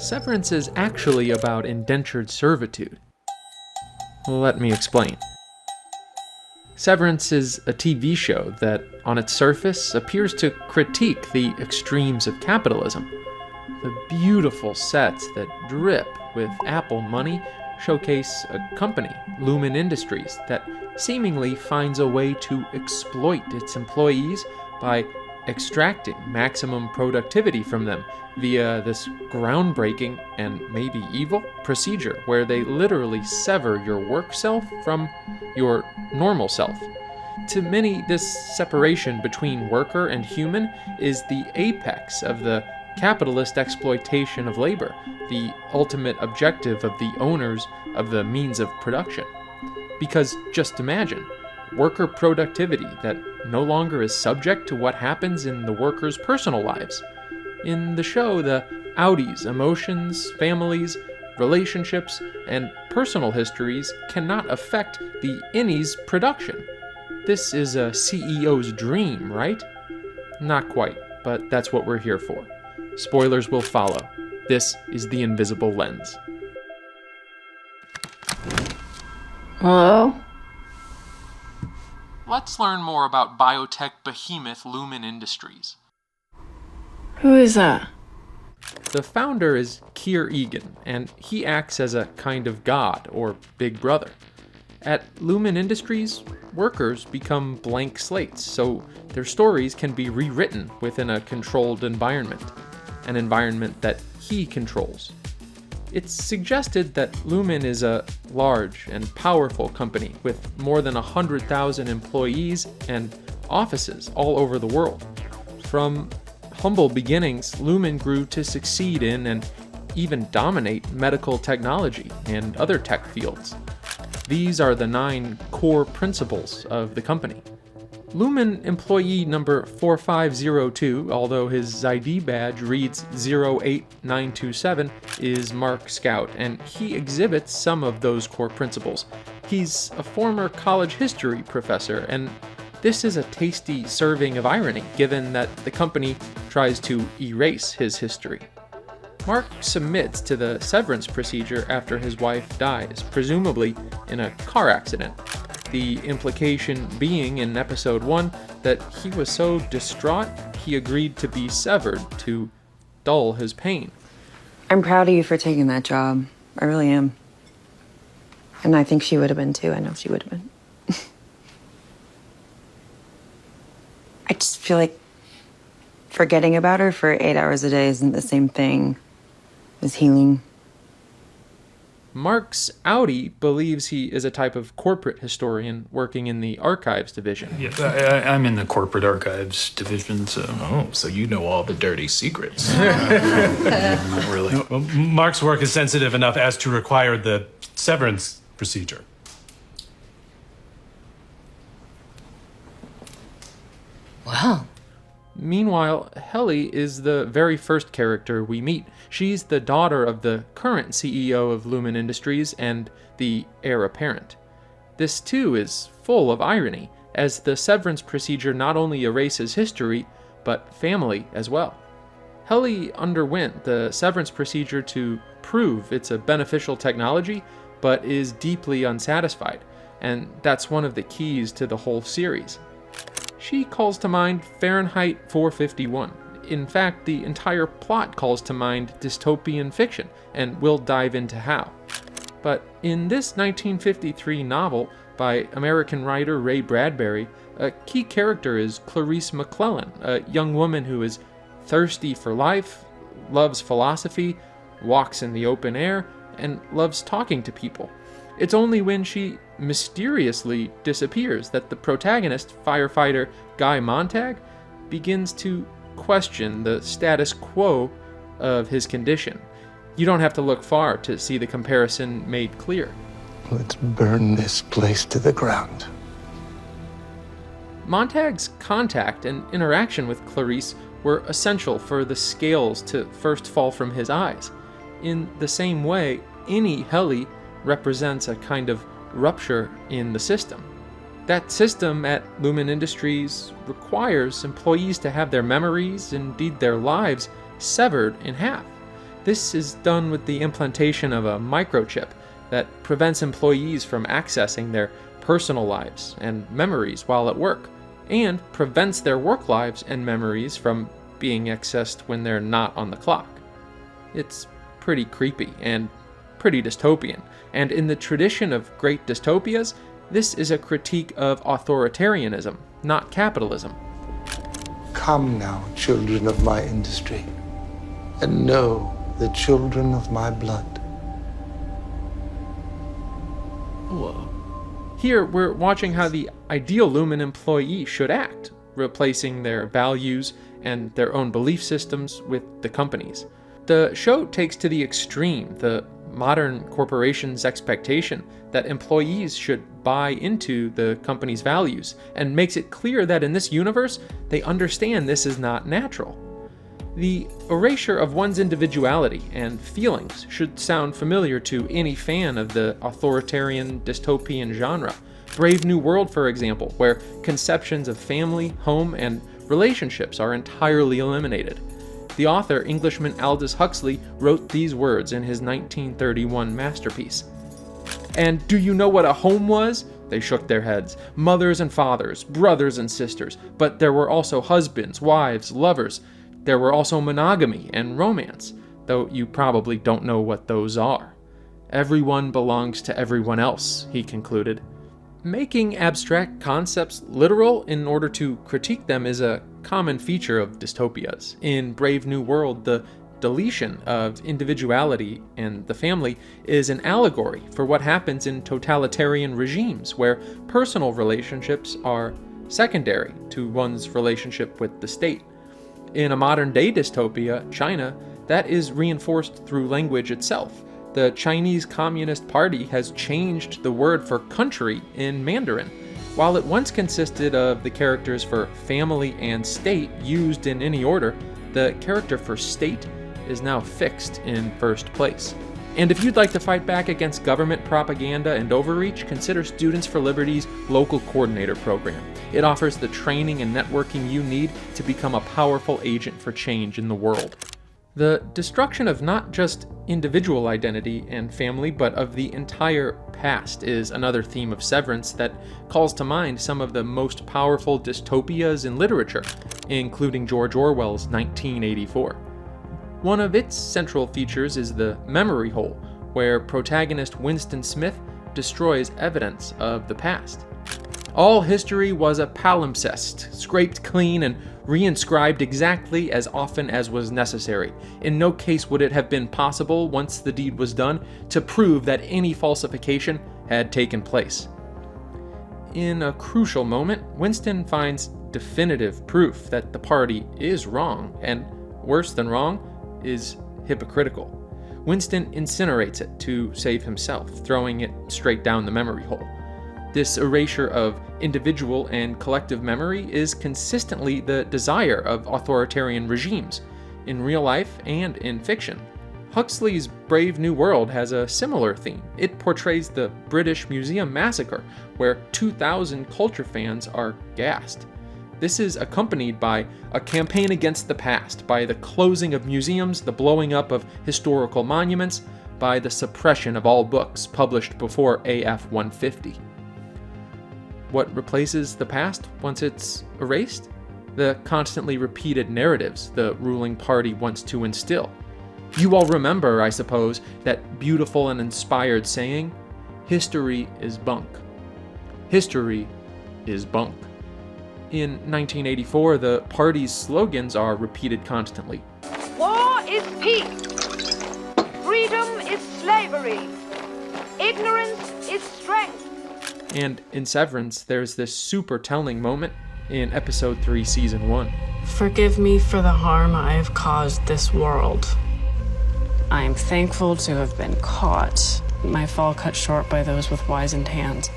Severance is actually about indentured servitude. Let me explain. Severance is a TV show that, on its surface, appears to critique the extremes of capitalism. The beautiful sets that drip with Apple money showcase a company, Lumon Industries, that seemingly finds a way to exploit its employees by extracting maximum productivity from them via this groundbreaking and maybe evil procedure where they literally sever your work self from your normal self. To many, this separation between worker and human is the apex of the capitalist exploitation of labor, the ultimate objective of the owners of the means of production. Because just imagine, worker productivity that no longer is subject to what happens in the workers' personal lives. In the show, the Audis' emotions, families, relationships, and personal histories cannot affect the Innie's production. This is a CEO's dream, right? Not quite, but that's what we're here for. Spoilers will follow. This is The Invisible Lens. Hello? Let's learn more about biotech behemoth Lumon Industries. Who is that? The founder is Keir Egan, and he acts as a kind of god or big brother. At Lumon Industries, workers become blank slates, so their stories can be rewritten within a controlled environment, an environment that he controls. It's suggested that Lumon is a large and powerful company with more than 100,000 employees and offices all over the world. From humble beginnings, Lumon grew to succeed in and even dominate medical technology and other tech fields. These are the 9 core principles of the company. Lumon employee number 4502, although his ID badge reads 08927, is Mark Scout, and he exhibits some of those core principles. He's a former college history professor, and this is a tasty serving of irony, given that the company tries to erase his history. Mark submits to the severance procedure after his wife dies, presumably in a car accident. The implication being in episode 1 that he was so distraught he agreed to be severed to dull his pain. I'm proud of you for taking that job. I really am. And I think she would have been too. I know she would have been. I just feel like forgetting about her for 8 hours a day isn't the same thing as healing. Mark's Audi believes he is a type of corporate historian working in the archives division. Yes, I'm in the corporate archives division, so... Oh, so you know all the dirty secrets. Not really. Well, Mark's work is sensitive enough as to require the severance procedure. Wow. Meanwhile, Helly is the very first character we meet. She's the daughter of the current CEO of Lumon Industries and the heir apparent. This too is full of irony, as the severance procedure not only erases history, but family as well. Helly underwent the severance procedure to prove it's a beneficial technology, but is deeply unsatisfied, and that's one of the keys to the whole series. She calls to mind Fahrenheit 451. In fact, the entire plot calls to mind dystopian fiction, and we'll dive into how. But in this 1953 novel by American writer Ray Bradbury, a key character is Clarice McClellan, a young woman who is thirsty for life, loves philosophy, walks in the open air, and loves talking to people. It's only when she mysteriously disappears that the protagonist, firefighter Guy Montag, begins to question the status quo of his condition. You don't have to look far to see the comparison made clear. Let's burn this place to the ground. Montag's contact and interaction with Clarice were essential for the scales to first fall from his eyes. In the same way, Innie Helly represents a kind of rupture in the system. That system at Lumon Industries requires employees to have their memories, indeed their lives, severed in half. This is done with the implantation of a microchip that prevents employees from accessing their personal lives and memories while at work, and prevents their work lives and memories from being accessed when they're not on the clock. It's pretty creepy and pretty dystopian, and in the tradition of great dystopias, this is a critique of authoritarianism, not capitalism. Come now, children of my industry, and know the children of my blood. Whoa. Here, we're watching how the ideal Lumon employee should act, replacing their values and their own belief systems with the company's. The show takes to the extreme the modern corporation's expectation that employees should buy into the company's values, and makes it clear that in this universe, they understand this is not natural. The erasure of one's individuality and feelings should sound familiar to any fan of the authoritarian dystopian genre. Brave New World, for example, where conceptions of family, home, and relationships are entirely eliminated. The author, Englishman Aldous Huxley, wrote these words in his 1931 masterpiece. "And do you know what a home was? They shook their heads. Mothers and fathers, brothers and sisters, but there were also husbands, wives, lovers. There were also monogamy and romance, though you probably don't know what those are. Everyone belongs to everyone else," he concluded. Making abstract concepts literal in order to critique them is a common feature of dystopias. In Brave New World, the deletion of individuality and the family is an allegory for what happens in totalitarian regimes, where personal relationships are secondary to one's relationship with the state. In a modern-day dystopia, China, that is reinforced through language itself. The Chinese Communist Party has changed the word for country in Mandarin. While it once consisted of the characters for family and state used in any order, the character for state is now fixed in first place. And if you'd like to fight back against government propaganda and overreach, consider Students for Liberty's Local Coordinator program. It offers the training and networking you need to become a powerful agent for change in the world. The destruction of not just individual identity and family, but of the entire past is another theme of Severance that calls to mind some of the most powerful dystopias in literature, including George Orwell's 1984. One of its central features is the memory hole, where protagonist Winston Smith destroys evidence of the past. All history was a palimpsest, scraped clean and reinscribed exactly as often as was necessary. In no case would it have been possible, once the deed was done, to prove that any falsification had taken place. In a crucial moment, Winston finds definitive proof that the party is wrong, and worse than wrong, is hypocritical. Winston incinerates it to save himself, throwing it straight down the memory hole. This erasure of individual and collective memory is consistently the desire of authoritarian regimes, in real life and in fiction. Huxley's Brave New World has a similar theme. It portrays the British Museum massacre, where 2,000 culture fans are gassed. This is accompanied by a campaign against the past, by the closing of museums, the blowing up of historical monuments, by the suppression of all books published before AF 150. What replaces the past once it's erased? The constantly repeated narratives the ruling party wants to instill. You all remember, I suppose, that beautiful and inspired saying, "History is bunk. History is bunk." In 1984, the party's slogans are repeated constantly. War is peace. Freedom is slavery. Ignorance is strength. And in Severance, there's this super telling moment in episode 3, season 1. Forgive me for the harm I have caused this world. I am thankful to have been caught, my fall cut short by those with wizened hands.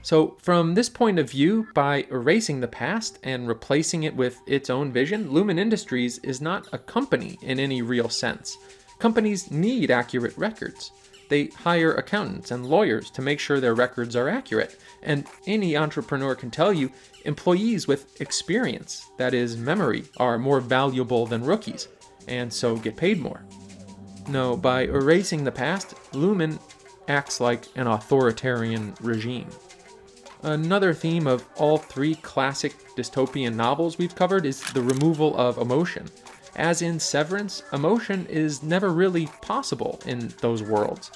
So from this point of view, by erasing the past and replacing it with its own vision, Lumon Industries is not a company in any real sense. Companies need accurate records. They hire accountants and lawyers to make sure their records are accurate. And any entrepreneur can tell you, employees with experience, that is memory, are more valuable than rookies, and so get paid more. No, by erasing the past, Lumon acts like an authoritarian regime. Another theme of all three classic dystopian novels we've covered is the removal of emotion. As in Severance, emotion is never really possible in those worlds.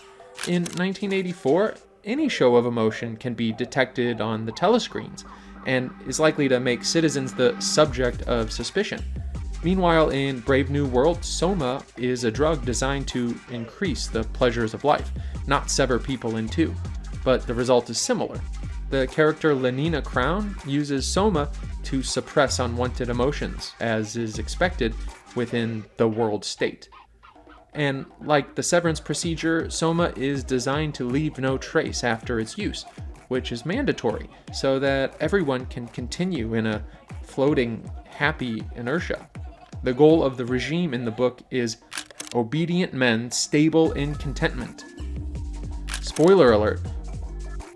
In 1984, any show of emotion can be detected on the telescreens, and is likely to make citizens the subject of suspicion. Meanwhile, in Brave New World, Soma is a drug designed to increase the pleasures of life, not sever people in two. But the result is similar. The character Lenina Crown uses Soma to suppress unwanted emotions, as is expected within the world state. And like the Severance procedure, Soma is designed to leave no trace after its use, which is mandatory, so that everyone can continue in a floating, happy inertia. The goal of the regime in the book is obedient men stable in contentment. Spoiler alert,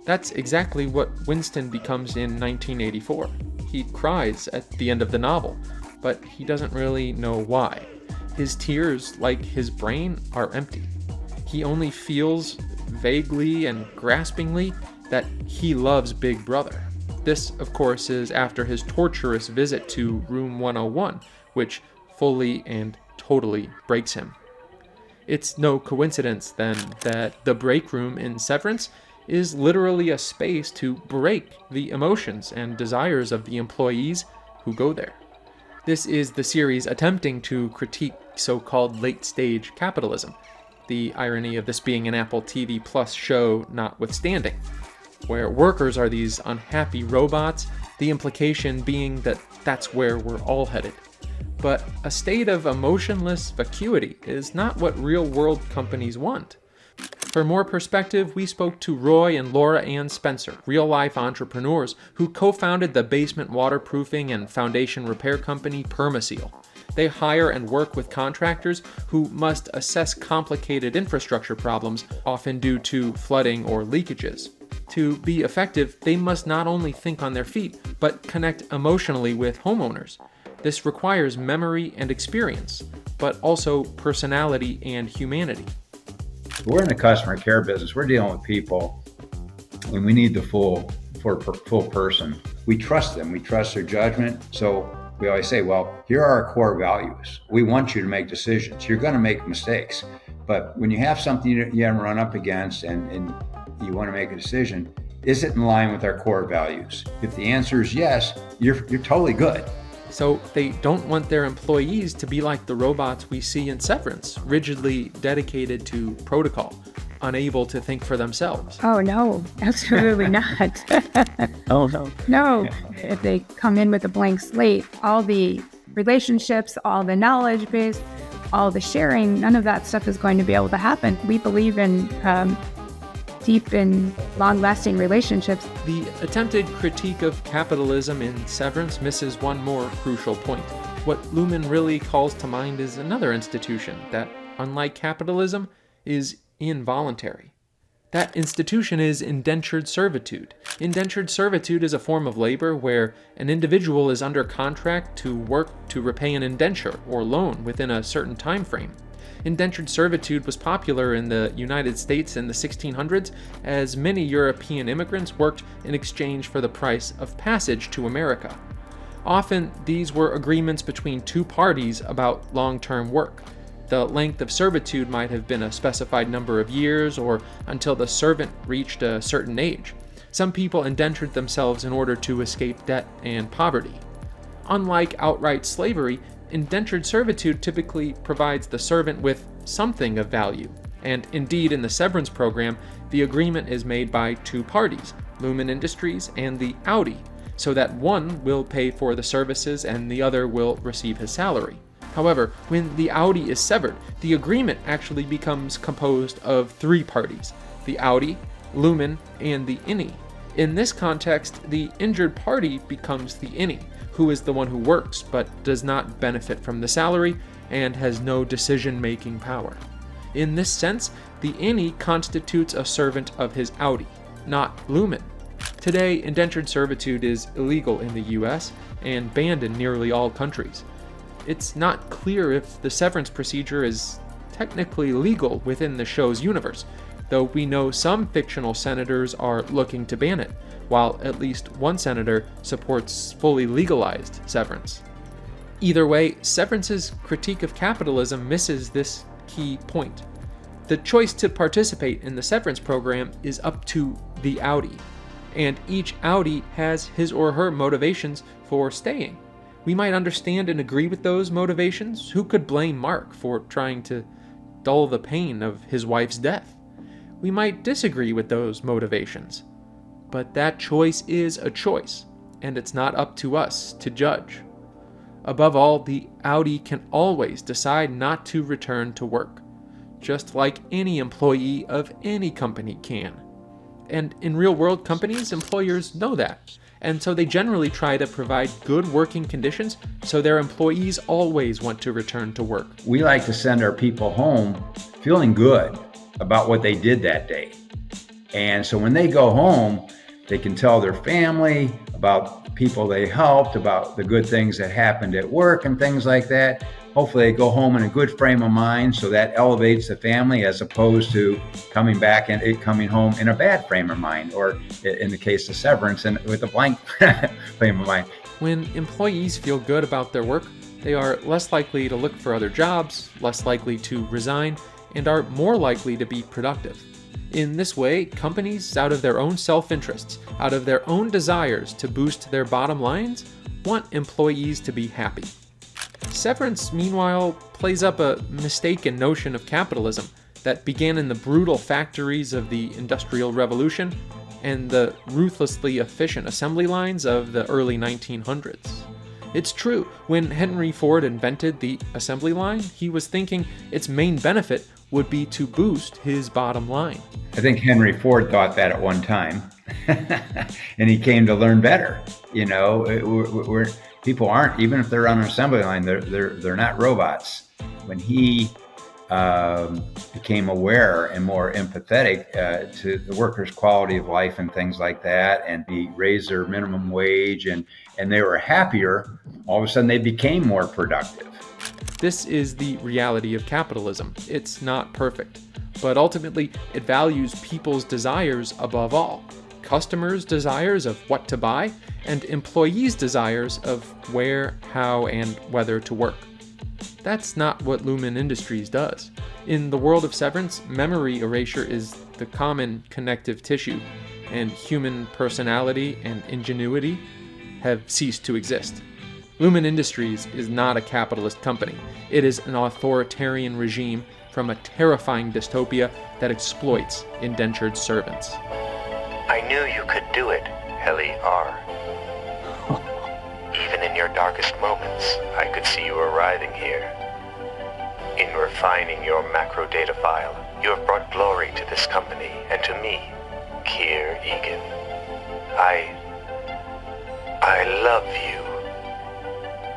that's exactly what Winston becomes in 1984. He cries at the end of the novel, but he doesn't really know why. His tears, like his brain, are empty. He only feels vaguely and graspingly that he loves Big Brother. This, of course, is after his torturous visit to Room 101, which fully and totally breaks him. It's no coincidence, then, that the break room in Severance is literally a space to break the emotions and desires of the employees who go there. This is the series attempting to critique so-called late-stage capitalism, the irony of this being an Apple TV Plus show notwithstanding, where workers are these unhappy robots, the implication being that that's where we're all headed. But a state of emotionless vacuity is not what real-world companies want. For more perspective, we spoke to Roy and Laura Ann Spencer, real-life entrepreneurs who co-founded the basement waterproofing and foundation repair company Perma-Seal. They hire and work with contractors who must assess complicated infrastructure problems, often due to flooding or leakages. To be effective, they must not only think on their feet, but connect emotionally with homeowners. This requires memory and experience, but also personality and humanity. We're in the customer care business. We're dealing with people, and we need the full person. We trust them. We trust their judgment. So we always say, well, here are our core values. We want you to make decisions. You're going to make mistakes. But when you have something you haven't run up against and you want to make a decision, is it in line with our core values? If the answer is yes, you're totally good. So they don't want their employees to be like the robots we see in Severance, rigidly dedicated to protocol, unable to think for themselves. Oh, no, absolutely not. Oh, no. No, if they come in with a blank slate, all the relationships, all the knowledge base, all the sharing, none of that stuff is going to be able to happen. We believe in deep and long-lasting relationships. The attempted critique of capitalism in Severance misses one more crucial point. What Lumon really calls to mind is another institution that, unlike capitalism, is involuntary. That institution is indentured servitude. Indentured servitude is a form of labor where an individual is under contract to work to repay an indenture or loan within a certain time frame. Indentured servitude was popular in the United States in the 1600s, as many European immigrants worked in exchange for the price of passage to America. Often, these were agreements between two parties about long-term work. The length of servitude might have been a specified number of years or until the servant reached a certain age. Some people indentured themselves in order to escape debt and poverty. Unlike outright slavery, indentured servitude typically provides the servant with something of value, and indeed in the Severance program, the agreement is made by two parties, Lumon Industries and the Audi, so that one will pay for the services and the other will receive his salary. However, when the Audi is severed, the agreement actually becomes composed of three parties, the Audi, Lumon, and the Innie. In this context, the injured party becomes the Innie, who is the one who works but does not benefit from the salary and has no decision-making power. In this sense, the Innie constitutes a servant of his Audi, not Lumon. Today, indentured servitude is illegal in the US and banned in nearly all countries. It's not clear if the severance procedure is technically legal within the show's universe, though we know some fictional senators are looking to ban it, while at least one senator supports fully legalized severance. Either way, Severance's critique of capitalism misses this key point. The choice to participate in the severance program is up to the outie, and each outie has his or her motivations for staying. We might understand and agree with those motivations. Who could blame Mark for trying to dull the pain of his wife's death? We might disagree with those motivations. But that choice is a choice, and it's not up to us to judge. Above all, the outie can always decide not to return to work, just like any employee of any company can. And in real-world companies, employers know that, and so they generally try to provide good working conditions so their employees always want to return to work. We like to send our people home feeling good about what they did that day. And so when they go home, they can tell their family about people they helped, about the good things that happened at work and things like that. Hopefully they go home in a good frame of mind, so that elevates the family as opposed to coming back and it coming home in a bad frame of mind, or in the case of severance, and with a blank frame of mind. When employees feel good about their work, they are less likely to look for other jobs, less likely to resign, and are more likely to be productive. In this way, companies, out of their own self-interests, out of their own desires to boost their bottom lines, want employees to be happy. Severance, meanwhile, plays up a mistaken notion of capitalism that began in the brutal factories of the Industrial Revolution and the ruthlessly efficient assembly lines of the early 1900s. It's true, when Henry Ford invented the assembly line, he was thinking its main benefit would be to boost his bottom line. I think Henry Ford thought that at one time, and he came to learn better. You know, people aren't, even if they're on an assembly line, they're not robots. When he became aware and more empathetic to the workers' quality of life and things like that, and he raised their minimum wage, and they were happier, all of a sudden they became more productive. This is the reality of capitalism. It's not perfect, but ultimately it values people's desires above all. Customers' desires of what to buy, and employees' desires of where, how, and whether to work. That's not what Lumon Industries does. In the world of severance, memory erasure is the common connective tissue, and human personality and ingenuity have ceased to exist. Lumon Industries is not a capitalist company. It is an authoritarian regime from a terrifying dystopia that exploits indentured servants. I knew you could do it, Helly R. Even in your darkest moments, I could see you arriving here. In refining your macro data file, you have brought glory to this company and to me, Keir Egan. I love you.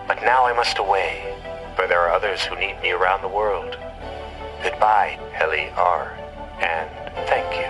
But now I must away, for there are others who need me around the world. Goodbye, Helly R, and thank you.